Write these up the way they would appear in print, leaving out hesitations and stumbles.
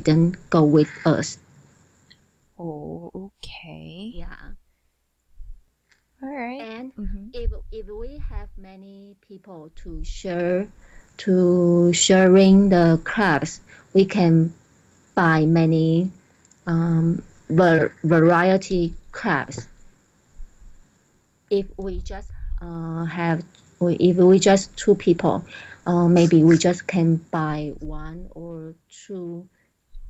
didn't go with us. Oh, okay. Yeah. All right. And Mm-hmm. if we have many people to sharing the crabs, we can buy many variety crabs. If we just if we just two people, maybe we just can buy one or two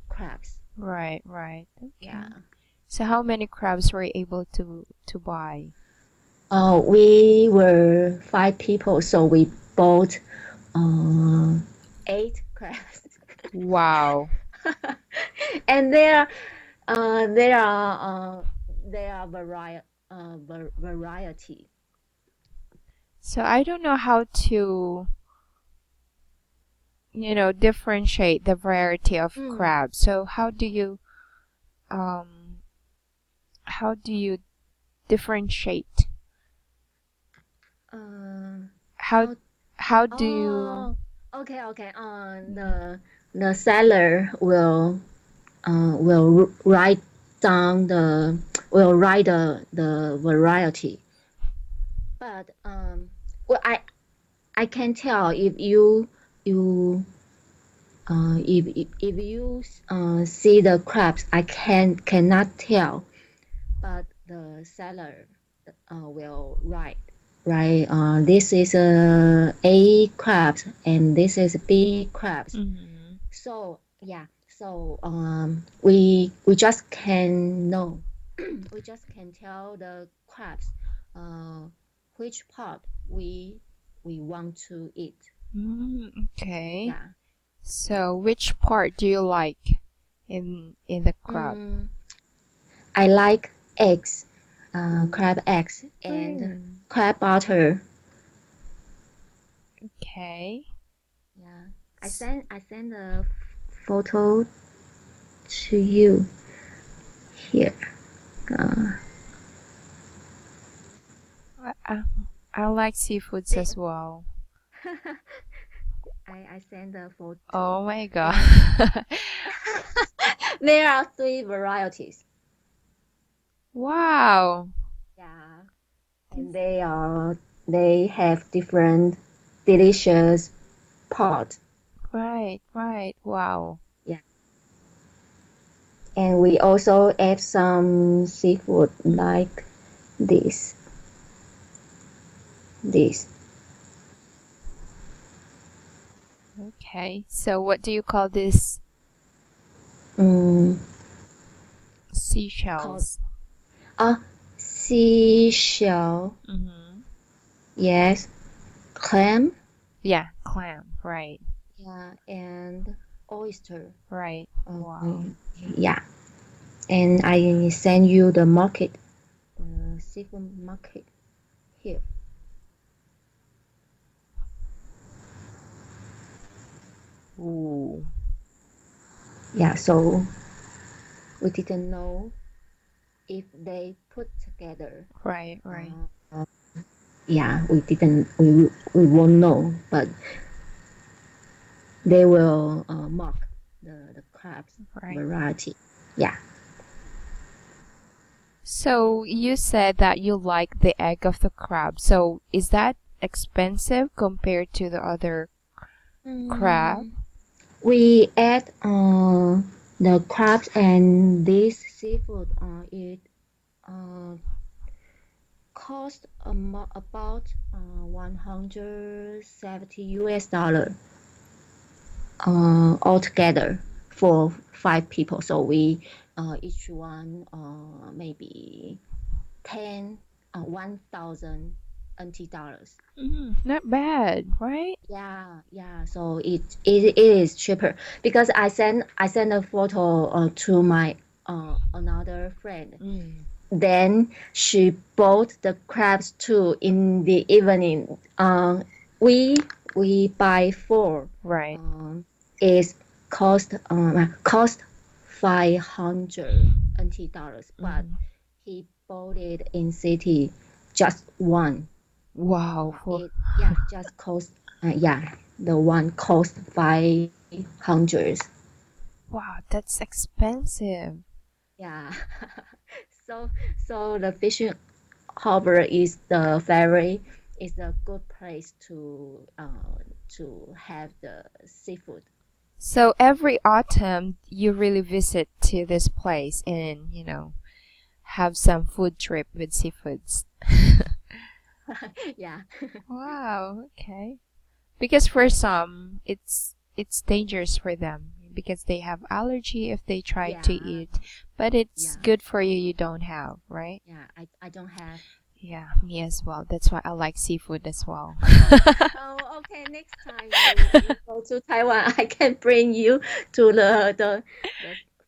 crabs. Right, right. Yeah. Okay. So how many crabs were you able to buy? We were five people, so we bought uh, eight crabs. Wow. And there are variety. So I don't know how to, differentiate the variety of Mm. crabs. So um how do you differentiate? Uh, How how? how do you Oh, okay. mm, The seller will write down the will write the variety, but well, I can tell if you if you see the crabs, I cannot tell, but the seller will write. Right, this is A crabs and this is B crabs. mhm. So yeah, so we just can know, we just can tell the crabs, uh, which part we want to eat. Okay. Yeah. So which part do you like in the crab? Mm, I like eggs, crab eggs and Mm, crab butter. okay. Yeah, I send a photo to you here. Uh, I, I like seafoods they, as well. I send a photo, Oh my God. and there are three varieties. Wow. Yeah, This, and they have different delicious pot. right, right. Wow. Yeah, and we also add some seafood like this. This. Okay. So what do you call this? Mm, called Seashells. a seashell. Mm-hmm. Yes, clam. Yeah, clam. Right, Yeah, and oyster. right. Wow. Um, yeah, and I send you the market, the seafood market here. Ooh. Yeah, so we didn't know if they put together. Right, right, Uh, yeah, we didn't. We won't know, but they will mark the crabs right. variety. Yeah. So you said that you like the egg of the crab. So is that expensive compared to the other crab? Mm, we add the crabs and this seafood. It uh, cost about 170 US dollar altogether for five people. So we each one maybe 10 1,000 NT dollars. Not bad, right? Yeah. So it is cheaper because I send a photo to my another friend. Mm, Then she bought the crabs too in the evening. We we buy four. right. Um, is cost 500 NT dollars, but Mm. he bought it in city just one. Wow. It yeah just cost the one cost 500. Wow, that's expensive. Yeah. So so the fishing harbor is the ferry is a good place to have the seafood. So every autumn you really visit to this place and, have some food trip with seafoods. Yeah. Wow, okay. Because for some, it's dangerous for them because they have allergy if they try to Yeah. eat. But it's Yeah. good for you, you don't have, right? Yeah. I don't have. Yeah, me as well. That's why I like seafood as well. Oh, okay. Next time you go to Taiwan, I can bring you to the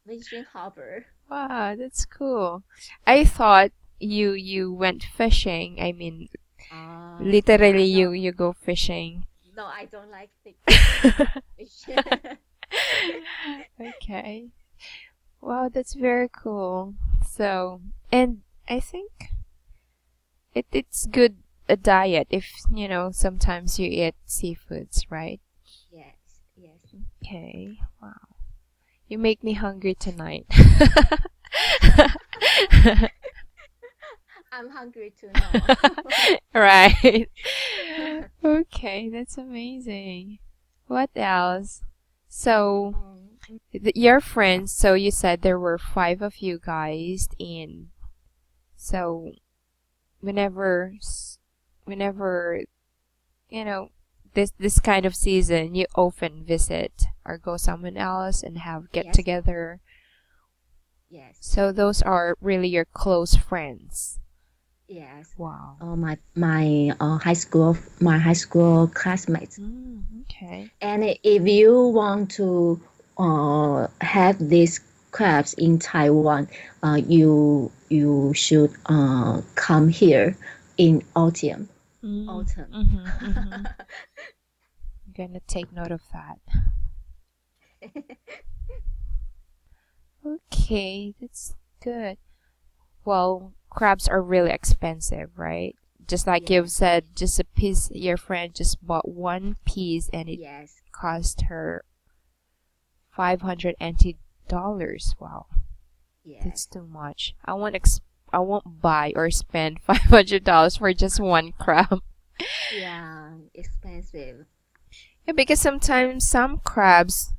fishing harbor. Wow, that's cool. I thought you went fishing. I mean, Yeah. literally No, you go fishing. no, I don't like fish. Okay. Wow, that's very cool. So, and I think it's good a diet if, sometimes you eat seafoods, right? Yes, yes. Okay. Wow. You make me hungry tonight. I'm hungry too now. Right. Okay, that's amazing. What else? So, your friends, so you said there were five of you guys, and so whenever, whenever, you know, this kind of season, you often visit or go someone else and have get Yes, together. yes, So those are really your close friends. yes. Wow. My high school classmates. Okay. And if you want to have these crabs in Taiwan, you should come here in autumn. Autumn. I'm gonna take note of that. Okay, that's good. Well, crabs are really expensive, right? Just like you've Yes, said, just a piece, your friend just bought one piece and it yes, cost her $580. Wow, that's yes. too much. I won't buy or spend $500 for just one crab. Yeah, expensive. Yeah, because sometimes some crabs,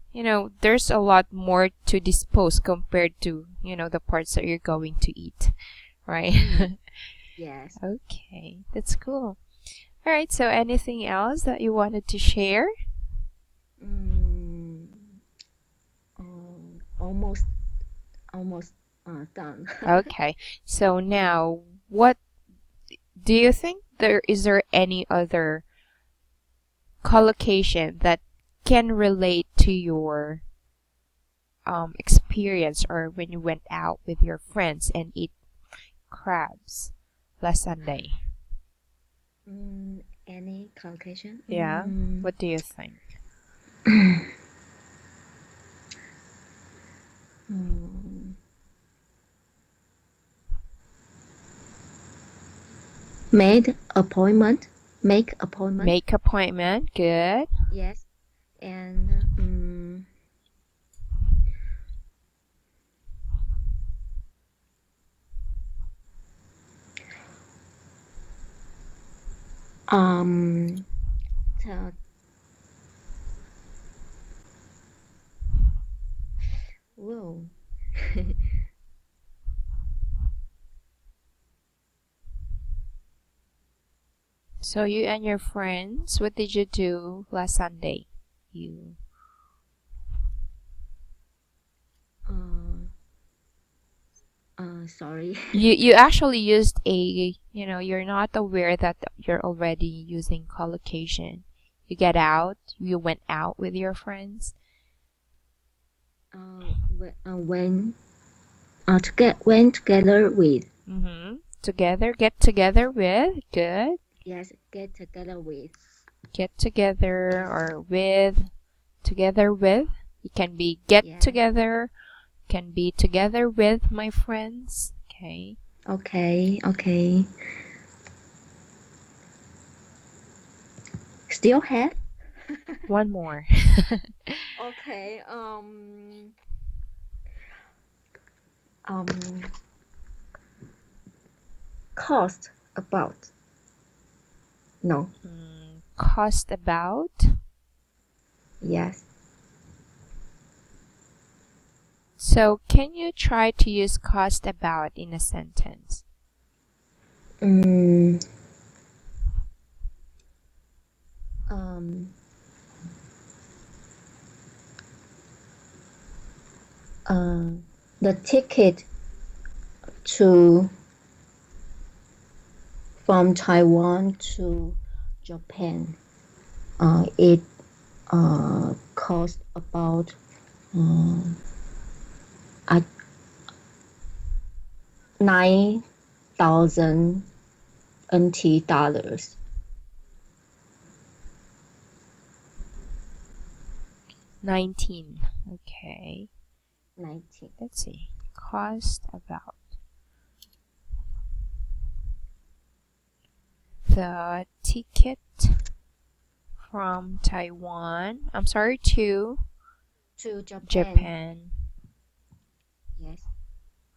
there's a lot more to dispose compared to, the parts that you're going to eat, right? Yes. Okay, that's cool. All right, so anything else that you wanted to share? Mm, almost, almost done. Okay, so now what do you think there any other collocation that can relate to your experience or when you went out with your friends and eat crabs last Sunday? Any conclusion? Yeah, what do you think? Mm, made appointment. Make appointment. Make appointment, good. Yes. And um, tell, whoa. So you and your friends, what did you do last Sunday? You Uh, sorry. you actually used you're not aware that you're already using collocation. You get out, you went out with your friends. When to get when together with. Together, get together with, good. Yes, get together with. Get together Yes. or with, together with. It can be get Yeah. together, can be together with my friends. Okay. Okay. Okay. Still have. One more. Okay. Um, cost about. No. Cost about. Yes. So can you try to use cost about in a sentence? Um, the ticket to from Taiwan to Japan, it cost about uh, 9,000 NT dollars. 19. Okay. 19. Let's see. Cost about. The ticket from Taiwan. I'm sorry, to Japan. Japan. Yes.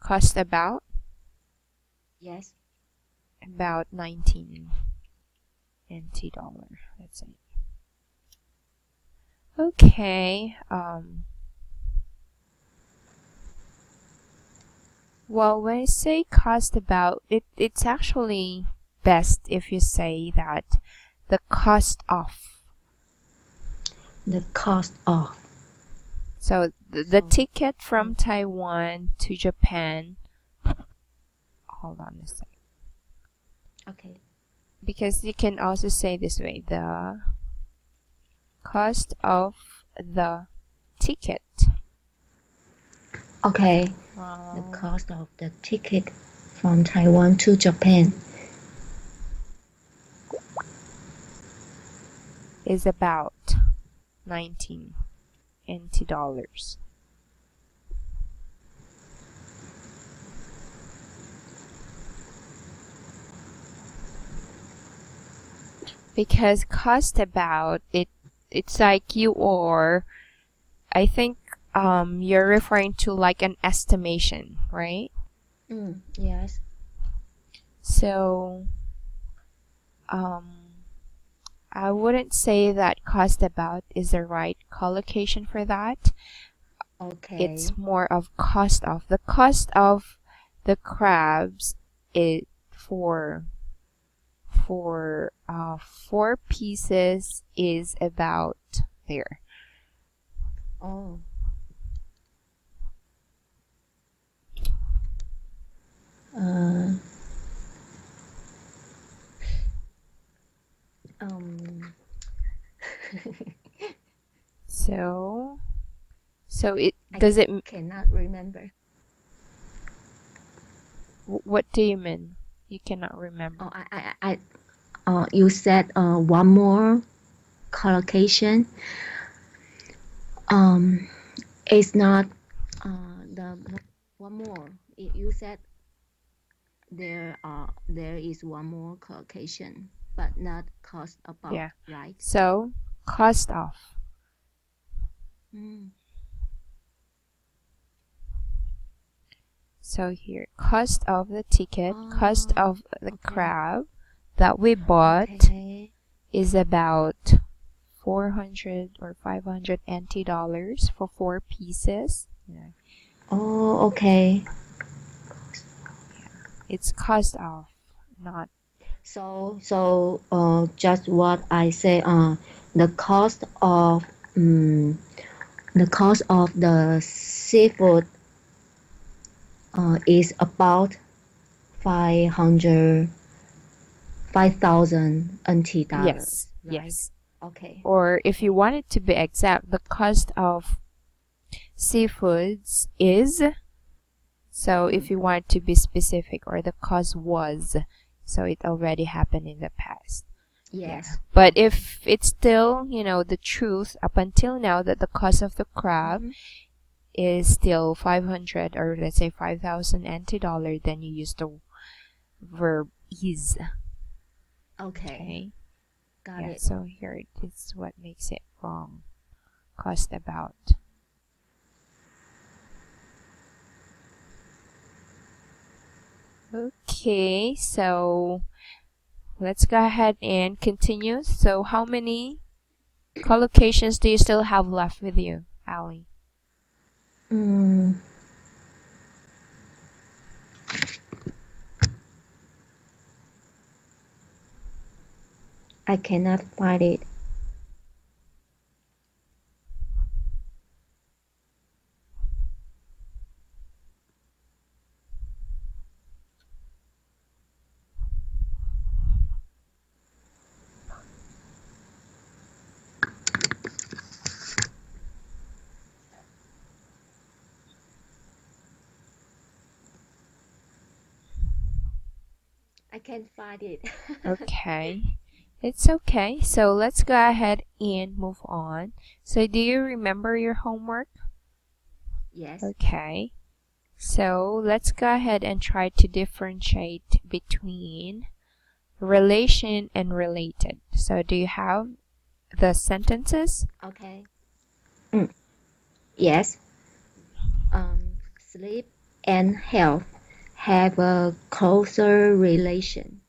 Cost about. Yes. About 19 NT dollar. Let's see. Okay. Well, when I say cost about, it's actually best if you say that the cost of. The cost of. So the ticket from Taiwan to Japan. Hold on a sec. Okay. Because you can also say this way, the cost of the ticket. Okay. The cost of the ticket from Taiwan to Japan is about 19 NT dollars. Because cost about it's like you or I think you're referring to like an estimation, right? Yes. So I wouldn't say that cost about is the right collocation for that. Okay. It's more of cost of. The cost of the crabs is for 4 pieces is about there. Oh. So it does it cannot remember. What do you mean? You cannot remember. You said one more collocation. It's not the one more. You said there is one more collocation, but not cost about. Yeah. Right. So cost of. So here, cost of the ticket, cost of the crab that we bought is about 400 or 500 NT dollars for 4 pieces. Yeah. Oh, okay. It's cost of, not. So just what I say. The cost of the seafood is about 5,000 NT dollars. Yes, right? yes. Okay. Or if you want it to be exact, the cost of seafoods is, so if you want to be specific, or the cost was, so it already happened in the past. Yes. Yeah. But if it's still, the truth up until now that the cost of the crab is still 500 or let's say 5,000 NT dollar, then you use the verb is. Okay. Got it. So here is what makes it wrong. Cost about. Okay, so let's go ahead and continue. So how many collocations do you still have left with you, Ali? Mm, I cannot find it. I can't find it. Okay, it's okay. So let's go ahead and move on. So do you remember your homework? Yes. Okay. So let's go ahead and try to differentiate between relation and related. So do you have the sentences? Okay. Yes. Sleep and health have a closer relation.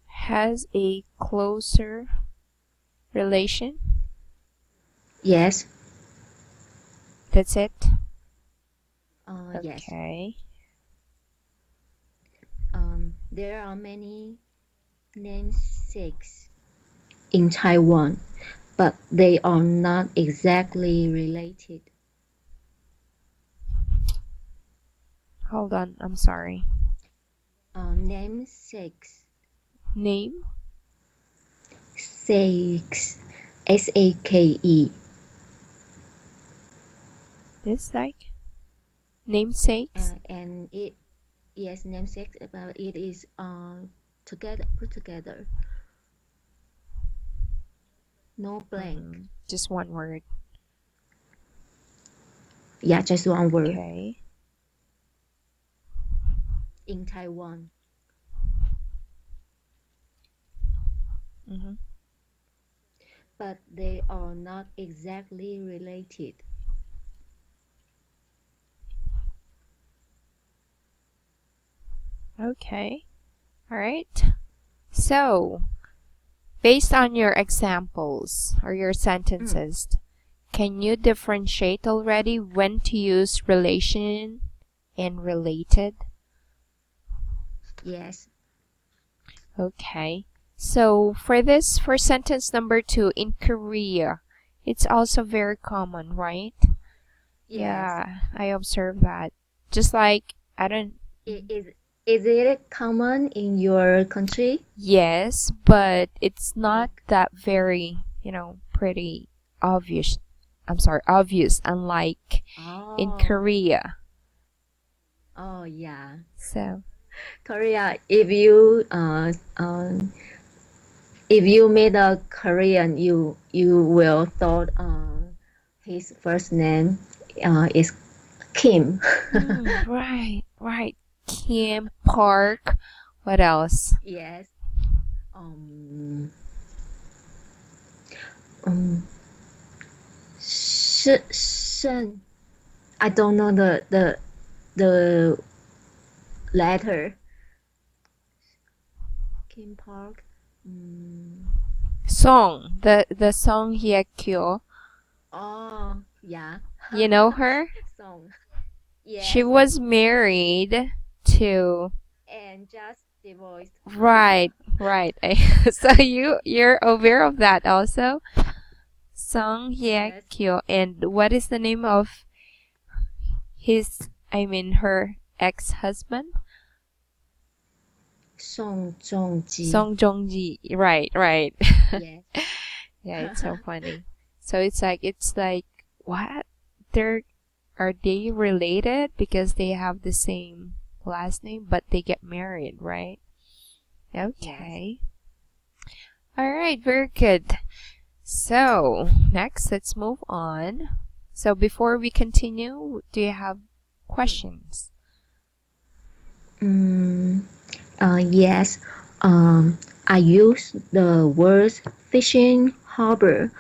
Has a closer relation? Yes. That's it? Yes. Okay. There are many namesakes in Taiwan, but they are not exactly related. Hold on, I'm sorry. Namesakes. Name? Sakes. S-A-K-E. This like namesakes? And it, yes, namesakes, but it is together, put together. No blank. Just one word. Yeah, just one word. Okay. In Taiwan. But they are not exactly related. Okay. All right. So, based on your examples or your sentences, can you differentiate already when to use relation and related? Yes. Okay. So for this, for sentence number 2, in Korea, it's also very common, right? Yes. Yeah, I observed that. Just like, I don't... Is it common in your country? Yes, but it's not that very, pretty obvious. I'm sorry, obvious, unlike in Korea. Oh, yeah. So, Korea, if you meet a Korean, you will thought his first name is Kim. right. Kim, Park, what else? Yes. Um, Shen. I don't know the letter. Kim Park. Song, the song Hyekyo. Oh, yeah. You know her? Song. Yes. She was married to... And just divorced. Right. So you're aware of that also? Song Hyekyo. And what is the name of her ex-husband? Song Jong-ji. Song Jong-ji. Right. Yes. Yeah, it's so funny. So it's like what? Are they related because they have the same last name, but they get married, right? Okay. Yes. All right, very good. So next, let's move on. So before we continue, do you have questions? Yes. I use the words fishing harbor.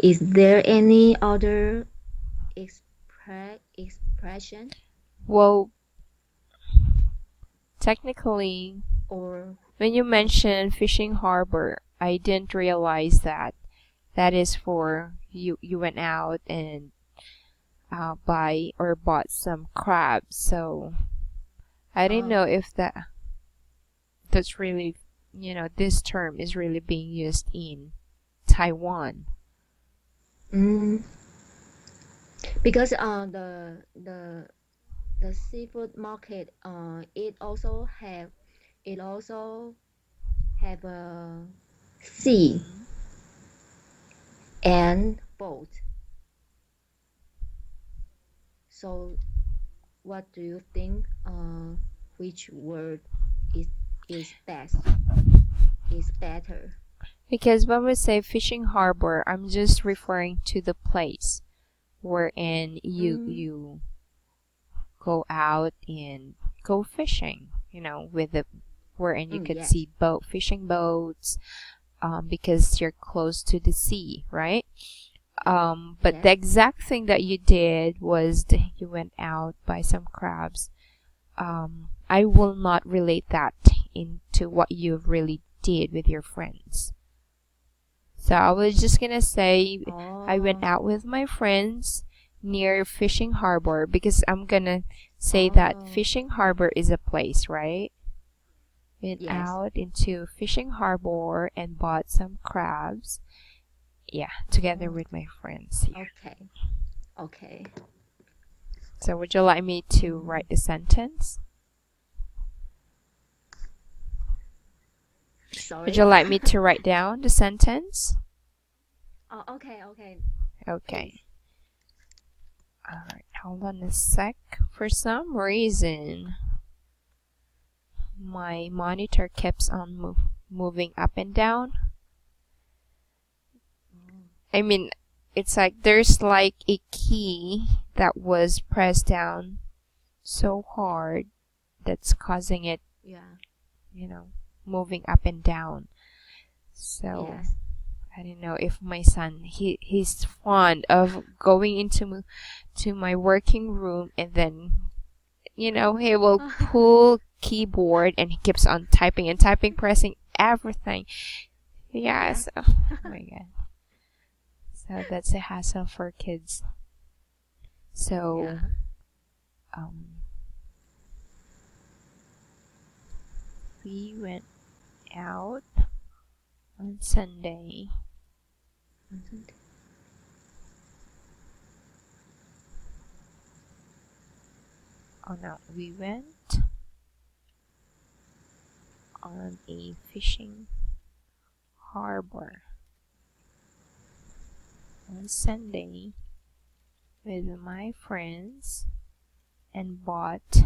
Is there any other expression Well, technically, or when you mentioned fishing harbor, I didn't realize that that is for you went out and buy or bought some crabs. So I didn't know if that's really, this term is really being used in Taiwan. because the seafood market it also have a sea and boat. So what do you think which word is best is better? Because when we say fishing harbor, I'm just referring to the place wherein you go out and go fishing, with the wherein you could Yes. see fishing boats, because you're close to the sea, right? But Yes. the exact thing that you did was you went out buy some crabs. I will not relate that into what you really did with your friends. So I was just gonna say I went out with my friends near Fishing Harbor, because I'm gonna say that Fishing Harbor is a place, right? Went Yes. out into Fishing Harbor and bought some crabs. Yeah, together with my friends. Yeah. Okay. So would you like me to write the sentence? Sorry. Would you like me to write down the sentence? Oh, okay. Okay. Alright, hold on a sec. For some reason, my monitor keeps on moving up and down. I mean, it's like there's like a key that was pressed down so hard that's causing it, moving up and down. So Yes. I don't know if my son he's fond of going into my working room, and then he will pull keyboard and he keeps on typing and typing, pressing everything. Yes. Oh my god. So that's a hassle for kids. So we went out on Sunday. Oh no, we went on a fishing harbor on Sunday with my friends and bought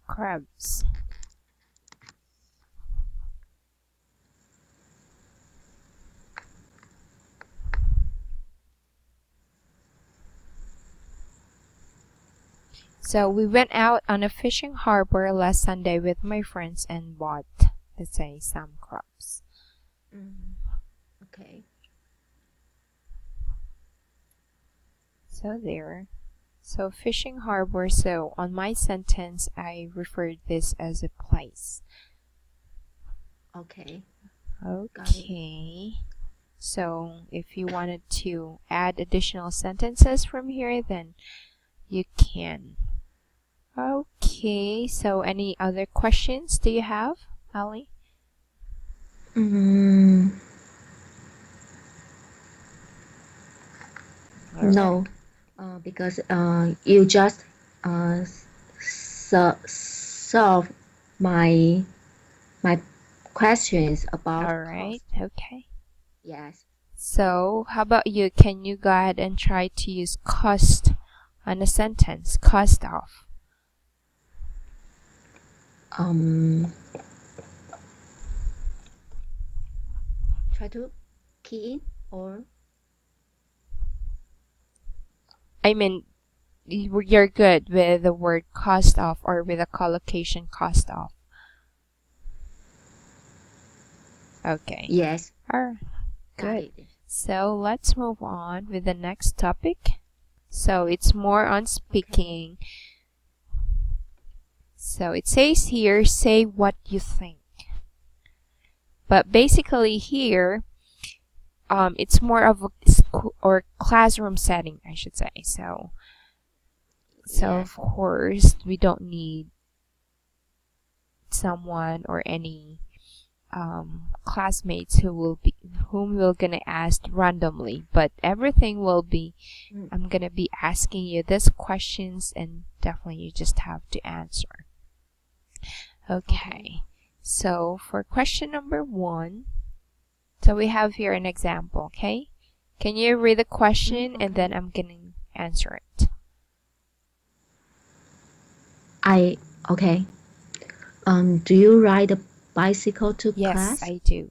crabs. So we went out on a fishing harbor last Sunday with my friends and bought, let's say, some crabs. Okay. So there. So fishing harbor. So on my sentence, I referred this as a place. Okay. Okay. So if you wanted to add additional sentences from here, then you can. Okay. So any other questions do you have, Ali? No, because you just solve my questions about All right. cost. Okay. Yes. So how about you? Can you go ahead and try to use cost on a sentence? Cost of. Try to key in or I mean, you're good with the word cost of or with a collocation cost of. Okay. yes. All right. Got Good. it. So let's move on with the next topic. So it's more on speaking. So it says here, say what you think. But basically here, it's more of a school or classroom setting, I should say. So of course, we don't need someone or any classmates whom we're gonna ask randomly, but everything will be I'm gonna be asking you these questions, and definitely you just have to answer. Okay. So for question number 1, so we have here an example. Okay, can you read the question and then I'm gonna answer it. Okay. Do you ride a bicycle to Yes, class? I do.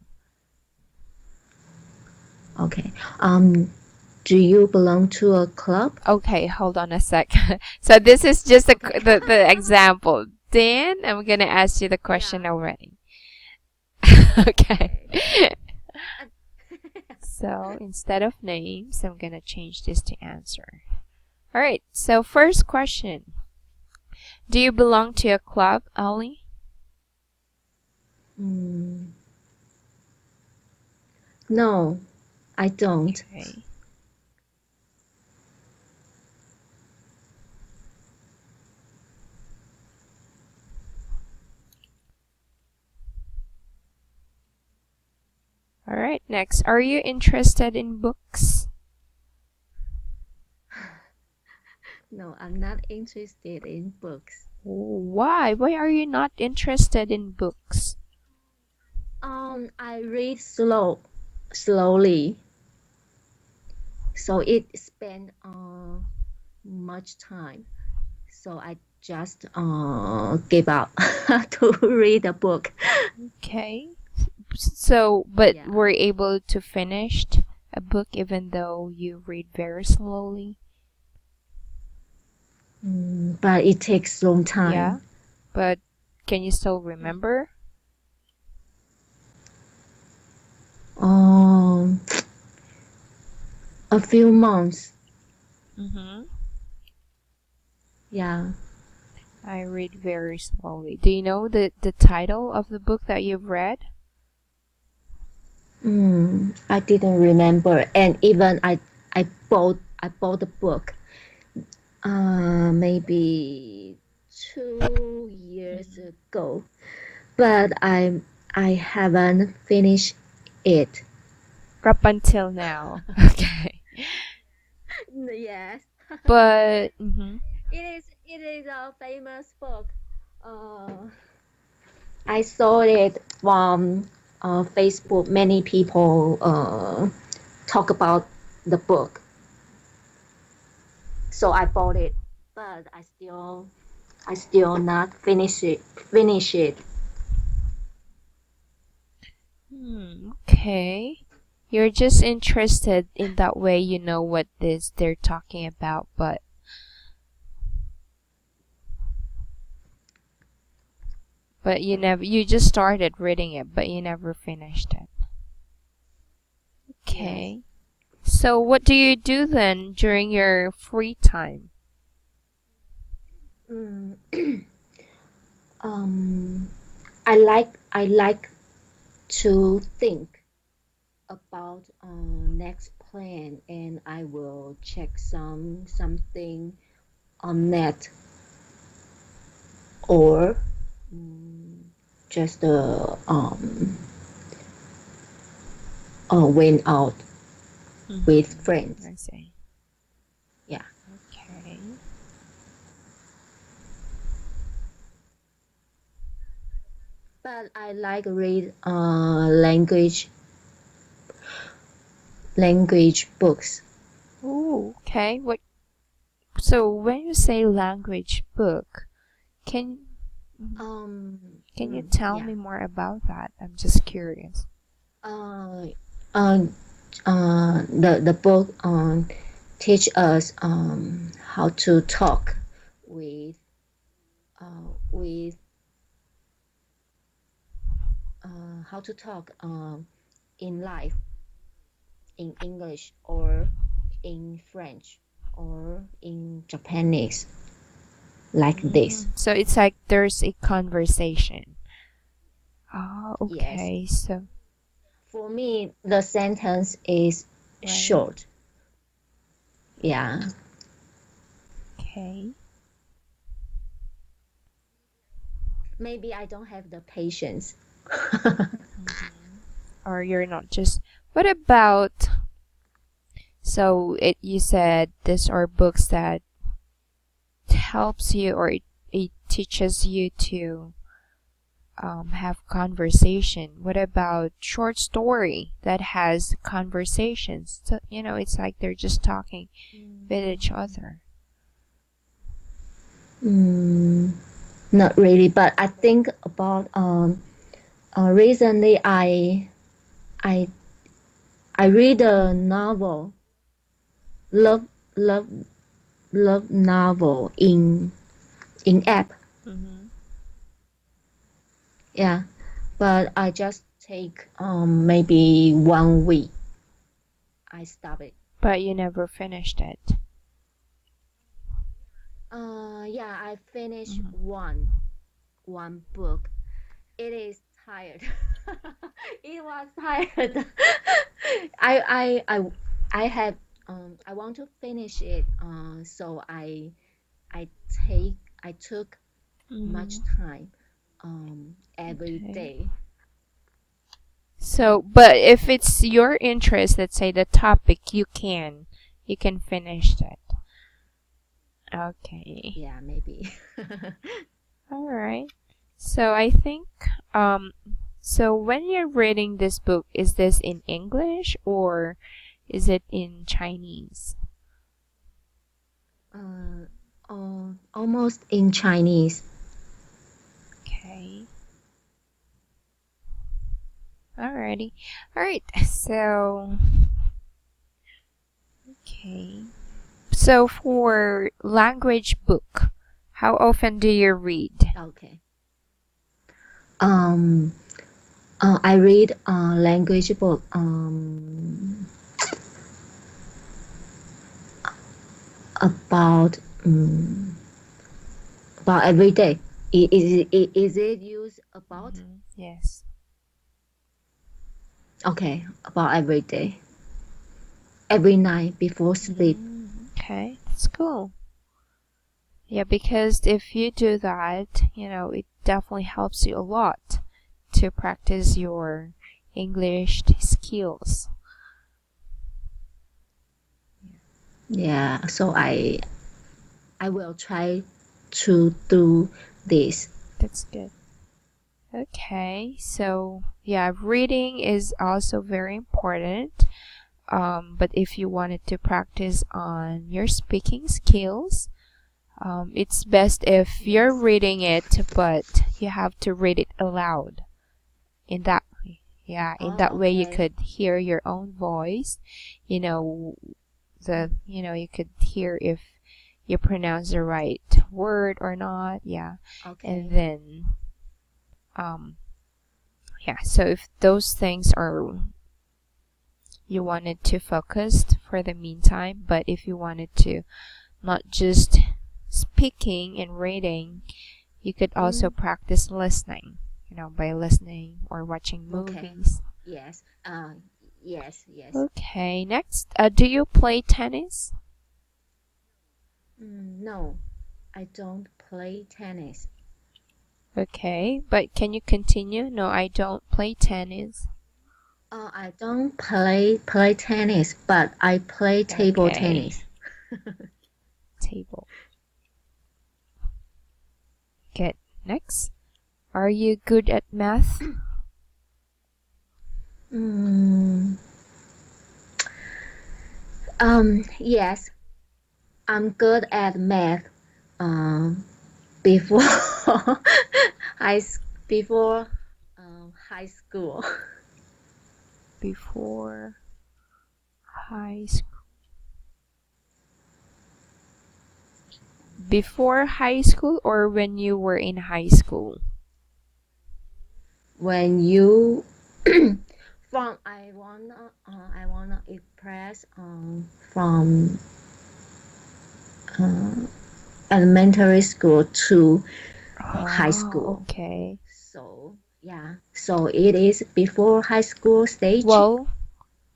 Okay. Do you belong to a club? Okay, hold on a sec. So this is just the example. Then I'm gonna ask you the question already. Okay. So instead of names, I'm gonna change this to answer. Alright, so first question. Do you belong to a club, Ollie? No, I don't. Okay. Alright, next. Are you interested in books? No, I'm not interested in books. Why? Why are you not interested in books? I read slowly, so it spend much time. So I just give up to read a book. Okay. So, but Yeah. were you able to finish a book even though you read very slowly? But it takes long time. Yeah. But can you still remember? A few months. Yeah. I read very slowly. Do you know the title of the book that you've read? I didn't remember, and even I bought the book maybe 2 years ago, but I haven't finished it. Up until now. Okay. Yes. But It is a famous book. I saw it from Facebook. Many people talk about the book, so I bought it, but I still not finish it. Okay. You're just interested in that way, you know what they're talking about, but you just started reading it, but you never finished it. Okay. So what do you do then during your free time? I like to think about next plan, and I will check something on net, or just went out with friends. I see. Yeah. Okay. But I like read language books. Oh, okay. So when you say language book, can you tell me more about that? I'm just curious. The book teach us how to talk with how to talk in life. in English or in French or in Japanese, like this. So it's like there's a conversation. Oh, Yes. okay. So For me, the sentence is right. short. Yeah. Okay. Maybe I don't have the patience. Or you're not just. What about? So you said these are books that helps you, or it teaches you to have conversation. What about short story that has conversations? So, it's like they're just talking with each other. Not really, but I think about recently I read a novel, love love love novel in app. Yeah, but I just take maybe 1 week. I stop it. But you never finished it. Yeah, I finished one book. It is tired. It was tired. I have I want to finish it. So I took much time every day. So, but if it's your interest, let's say the topic, you can finish that. Okay. Yeah, maybe. All right. So I think so when you're reading this book, is this in English or is it in Chinese? Almost in Chinese. Okay. Alrighty. Alright, so okay. So for language book, how often do you read? Okay. I read language book about every day. Is it used about? Yes. Okay, about every day. Every night before sleep. Okay, that's cool. Yeah, because if you do that, it definitely helps you a lot to practice your English skills. Yeah, so I will try to do this. That's good. Okay, so yeah, reading is also very important. But if you wanted to practice on your speaking skills, it's best if you're reading it, but you have to read it aloud. In that way, way you could hear your own voice. You could hear if you pronounce the right word or not. Yeah. Okay. And then, so if those things are you wanted to focus for the meantime, but if you wanted to not just speaking and reading, you could also practice listening, by listening or watching movies. Yes. Yes. Okay, next, do you play tennis? No, I don't play tennis. Okay, but can you continue? No, I don't play tennis. I don't play tennis, but I play table tennis. Table. Good. Next. Are you good at math? Yes, I'm good at math. Before high school. Before high school. Before high school or when you were in high school? When you from I wanna express from uh, elementary school to high Oh, school. okay. So yeah, so it is before high school stage. Well,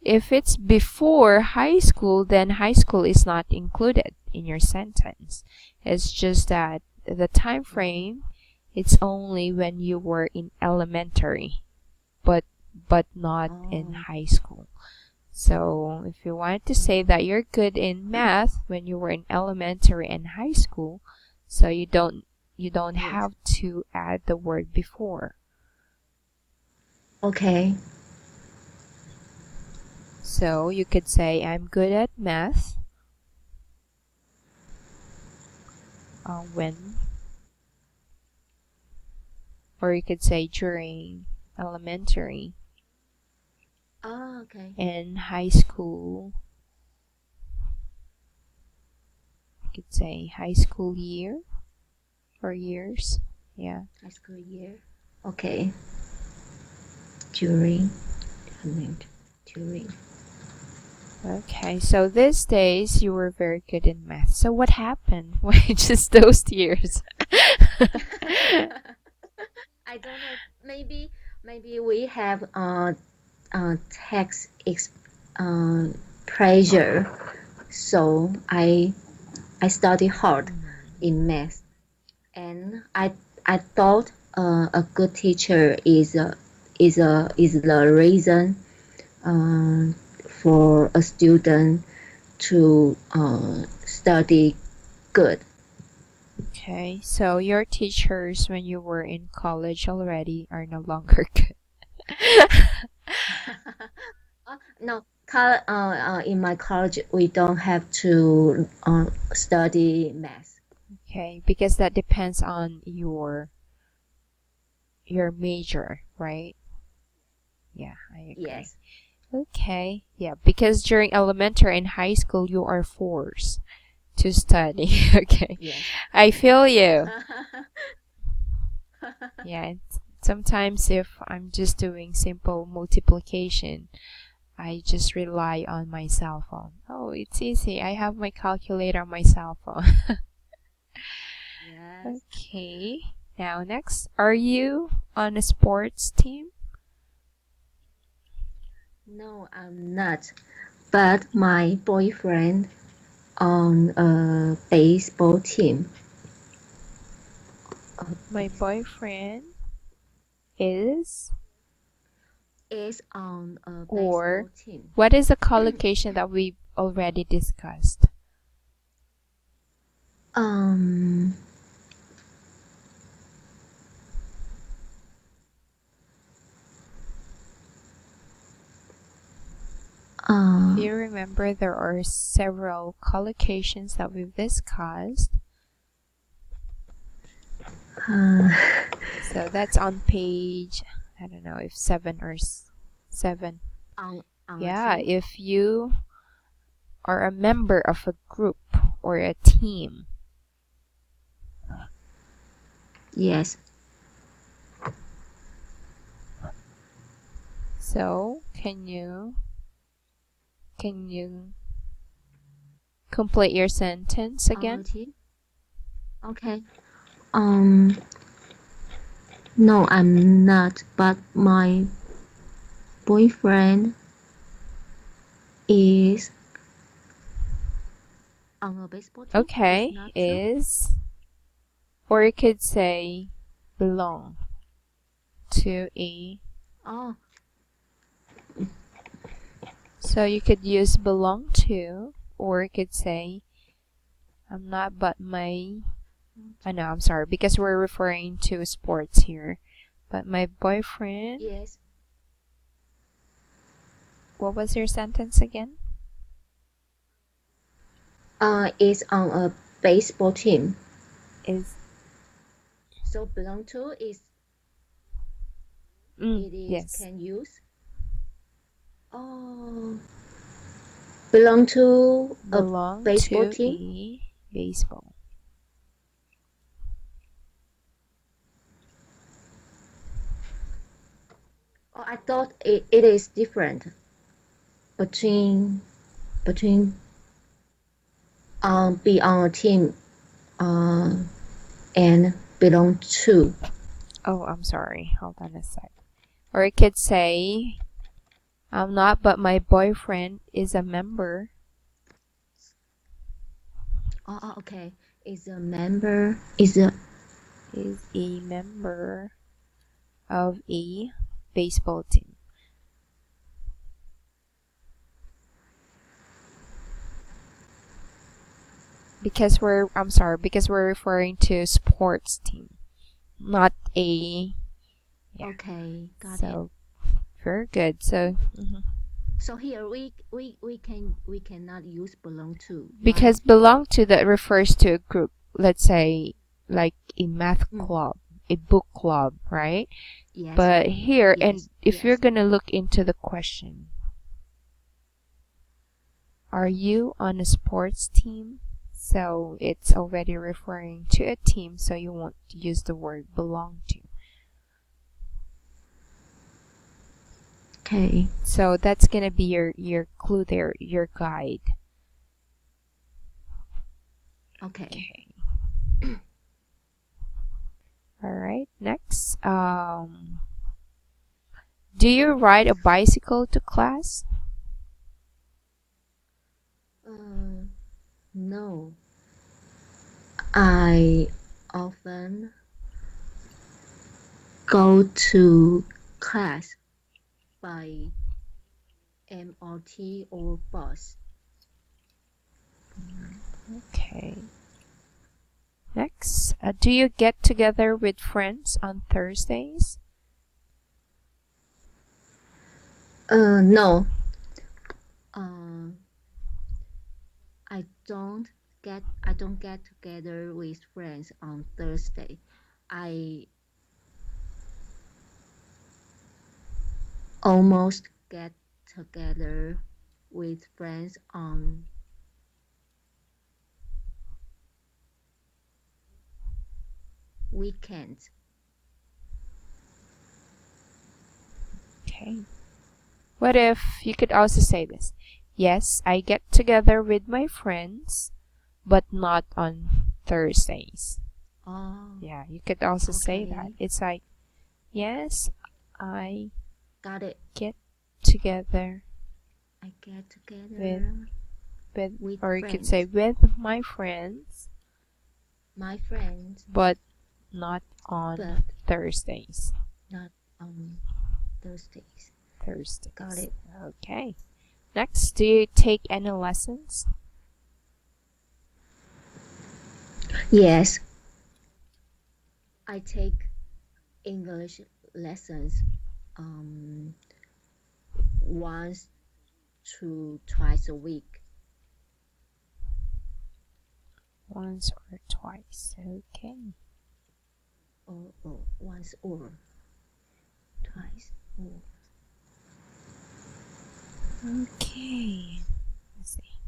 if it's before high school, then high school is not included in your sentence. It's just that the time frame, it's only when you were in elementary, but not in Oh, high school. So if you wanted to say that you're good in math when you were in elementary and high school, so you don't yes. have to add the word before. Okay. So you could say I'm good at math when, or you could say during elementary Oh, okay. and high school. You could say high school year or years. Yeah. High school year. Okay. During. During. Okay, so these days you were very good in math. So what happened? Why just those years? I don't know. Maybe we have tax pressure. So I study hard in math, and I thought a good teacher is the reason uh, for a student to study good. Okay, so your teachers when you were in college already are no longer good. No, in my college we don't have to study math. Okay, because that depends on your major, right? Yeah, I agree. Yes. Okay, yeah, because during elementary and high school you are forced to study. Okay, Yes. I feel you. Yeah, sometimes if I'm just doing simple multiplication, I just rely on my cell phone. Oh, it's easy. I have my calculator on my cell phone. Yes. Okay. Now next, are you on a sports team? No, I'm not. But my boyfriend on a baseball team. My boyfriend is, Is on a or baseball team. what is the collocation that we already discussed? Um. If Uh. you remember, there are several collocations that we've discussed. uh So that's on page, I don't know if 7. on a Yeah, team. if you are a member of a group or a team. Yes. So, can you complete your sentence On a again? team. Okay. Um. No, I'm not. But my boyfriend is on a baseball team. Is Okay, not true. is, or you could say belong to a, Oh. so you could use belong to, or you could say I'm not, but my, I know, I'm sorry, because we're referring to sports here. But my boyfriend, Yes. what was your sentence again? Is on a baseball team. Is, So belong to is it is yes, can use. Oh, belong to a belong baseball to team. a baseball. Oh, I thought it is different between be on a team and belong to. Oh, I'm sorry. Hold on a sec. Or it could say, I'm not, but my boyfriend is a member. Oh, okay. Is a member is a member of a baseball team. Because we're referring to sports team, not a. Yeah. Okay, got it. So very good. So So here we cannot use belong to, right? because belong to that refers to a group. Let's say like a math club, a book club, right? Yes. But here, Yes, and if yes. you're gonna look into the question, are you on a sports team? So it's already referring to a team, so you won't use the word belong to. Okay. So that's gonna be your clue there, your guide. Okay. All right. Next, do you ride a bicycle to class? No. I often go to class by MRT or bus. Okay. Next, do you get together with friends on Thursdays? No. I don't get together with friends on Thursday. I almost get together with friends on weekends. Okay. What if you could also say this? Yes, I get together with my friends, but not on Thursdays. Oh. Yeah, you could also say Okay. that. It's like, yes, I Got it. get together I get together with or you friends. could say with my friends, but not on Thursdays. Not on Thursdays. Thursdays. Got it. Okay. Next, do you take any lessons? Yes. I take English lessons once to twice a week. Once or twice. Okay. Or once or twice. Or. Okay. Let's see.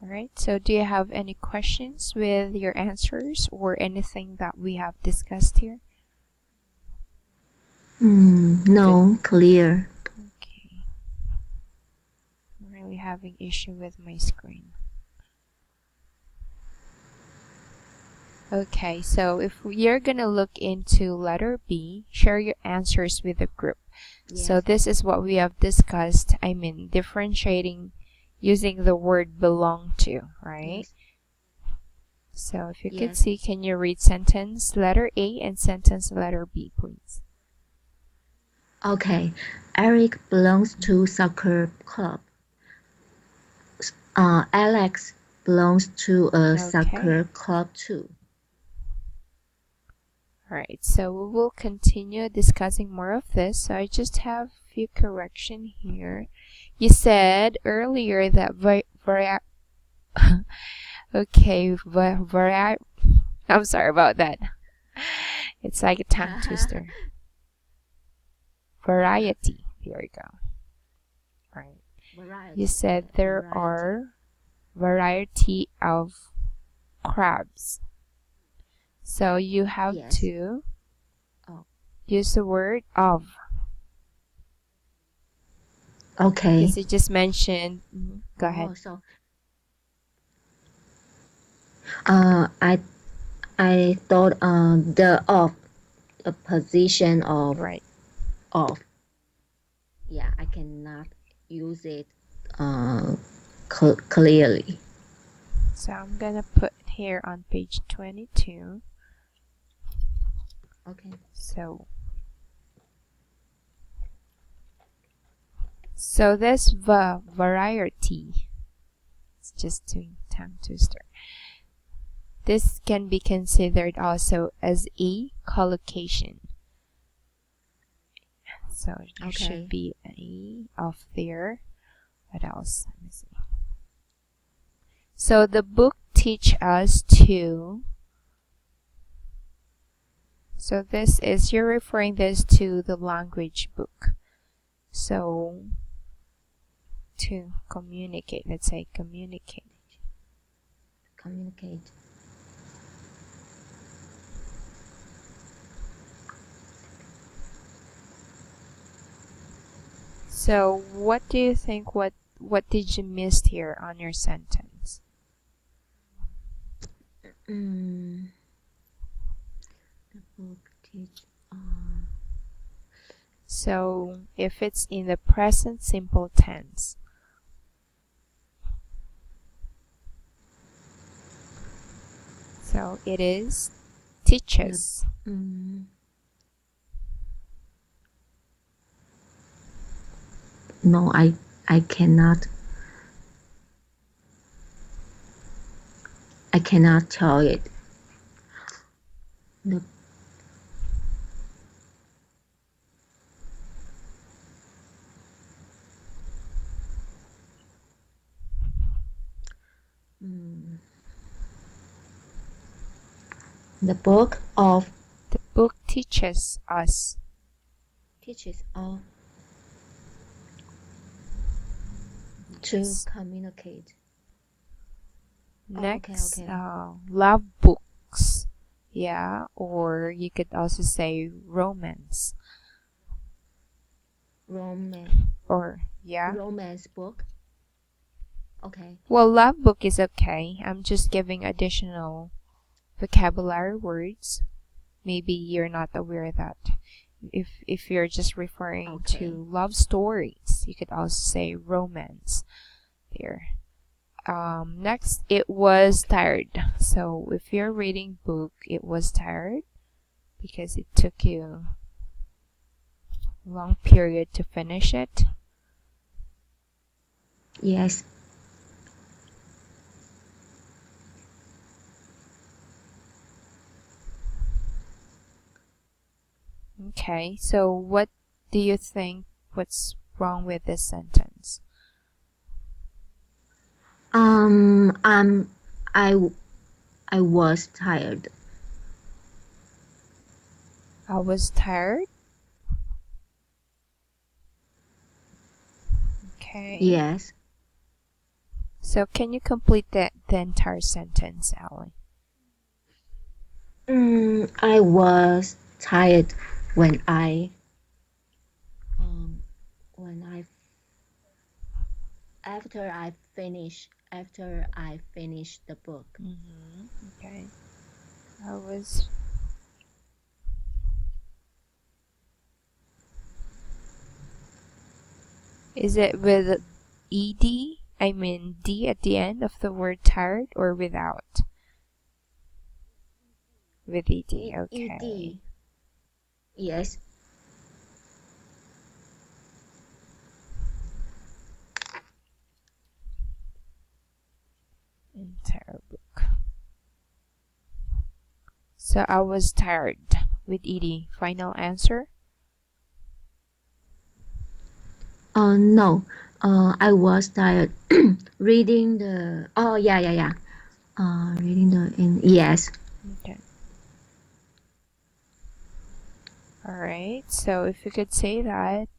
Alright, so do you have any questions with your answers or anything that we have discussed here? No, clear. Okay. I'm really having issue with my screen. Okay, so if you're gonna look into letter B, share your answers with the group. Yes. So this is what we have discussed. I mean, differentiating using the word belong to, right? Yes. So if you could see, can you read sentence letter A and sentence letter B, please? Okay. Eric belongs to soccer club. Alex belongs to a soccer club too. Alright, so we will continue discussing more of this. So I just have a few corrections here. You said earlier that I'm sorry about that. It's like a tongue twister. Variety. Here we go. Right. Variety. You said there are variety of crabs. So you have to use the word of. Okay. Because you just mentioned. Go ahead. So, I thought the of, the position of Right. of. Yeah, I cannot use it clearly. So I'm gonna put here on page 22. Okay. So this variety. It's just doing tongue twister. This can be considered also as a collocation. So there should be an E off there. What else? Let me see. So the book teach us to. So this is, you're referring this to the language book. So to communicate, let's say communicate. Communicate. So what do you think, what did you miss here on your sentence? The book teach. So if it's in the present simple tense, so it is teaches. No, I cannot. I cannot tell it. The book of. The book teaches us. Teaches us to communicate. Next, Okay. love books. Yeah, or you could also say romance. Romance. Or, yeah. Romance book. Okay. Well, love book is okay. I'm just giving additional vocabulary words. Maybe you're not aware that if you're just referring to love stories, you could also say romance there. Next, it was tired. So if you're reading book, it was tired because it took you a long period to finish it. Yes. Okay, so what do you think, what's wrong with this sentence? I was tired. I was tired? Okay. Yes. So can you complete the entire sentence, Ali? I was tired when I after I finished the book. Okay. I was. Is it with ed? I mean d at the end of the word tired, or without? With ed. Okay. Ed. Yes. Entire book. So I was tired with ed. Final answer? No. I was tired reading the. Oh yeah. Reading the. Yes. Okay. Alright, so if you could say that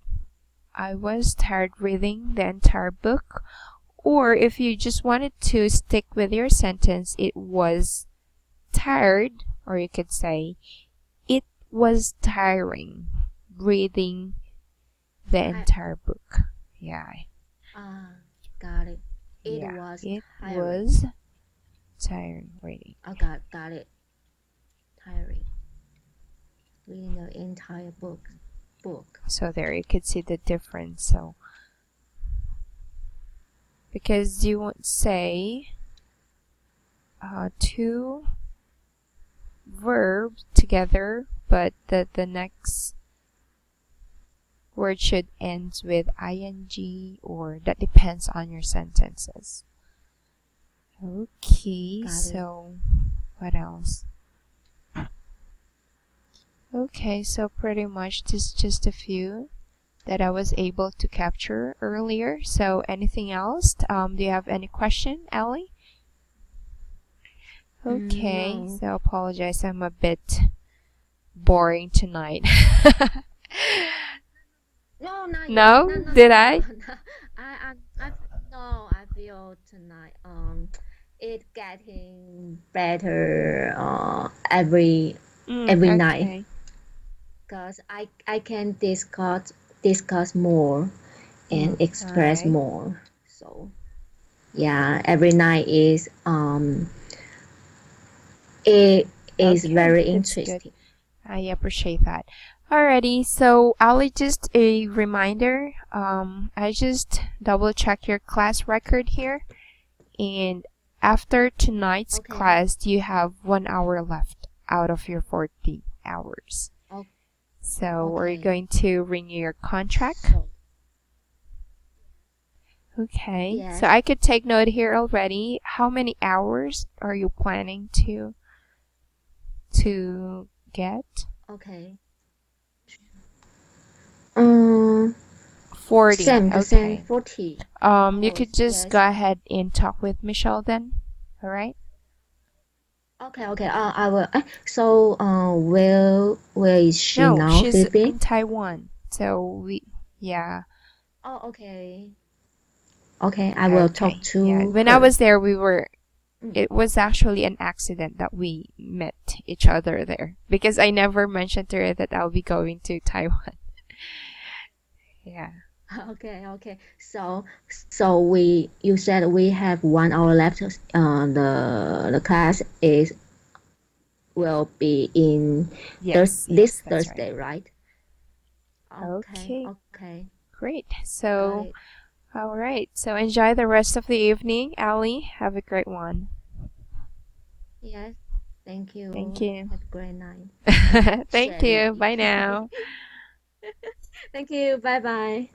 I was tired reading the entire book, or if you just wanted to stick with your sentence, it was tired, or you could say it was tiring reading the entire book. Yeah. Got it. It Yeah, was it tiring. was tiring reading. Got it. Tiring. Reading the entire book. So there you could see the difference. So because you won't say two verbs together, but the next word should end with ing, or that depends on your sentences. Okay, so what else? Okay, so pretty much this just a few that I was able to capture earlier. So anything else? Do you have any question, Ellie? Okay, No. so apologize, I'm a bit boring tonight. No, not yet. No? No, Did I? No, I feel tonight it getting better every night, Okay. because I can discuss more and express Alright. more. So yeah, every night is it is Okay, very that's good. interesting. I appreciate that. Alrighty, so Ali, just a reminder. I just double check your class record here, and after tonight's Okay. class, you have 1 hour left out of your 40 hours. So we're Okay. going to renew your contract. So, Okay, yes. so I could take note here already. How many hours are you planning to get? Okay. 40. Same, the same, Okay. 40. You could just go ahead and talk with Michelle then. All right. Okay. I will. So, where is she No, now? she's in Philippines? Taiwan. So yeah. Oh, okay. Okay, I will talk Okay. to Yeah. When I her. was there, it was actually an accident that we met each other there, because I never mentioned to her that I'll be going to Taiwan. Yeah. Okay. So, you said we have 1 hour left. The class will be in Yes. this Yes, that's Thursday, right? Okay. Okay. Great. Got So, it. all right. So enjoy the rest of the evening, Ali. Have a great one. Yes. Thank you. Thank you. Have a great night. Thank Share you. night. Bye now. Thank you. Bye bye.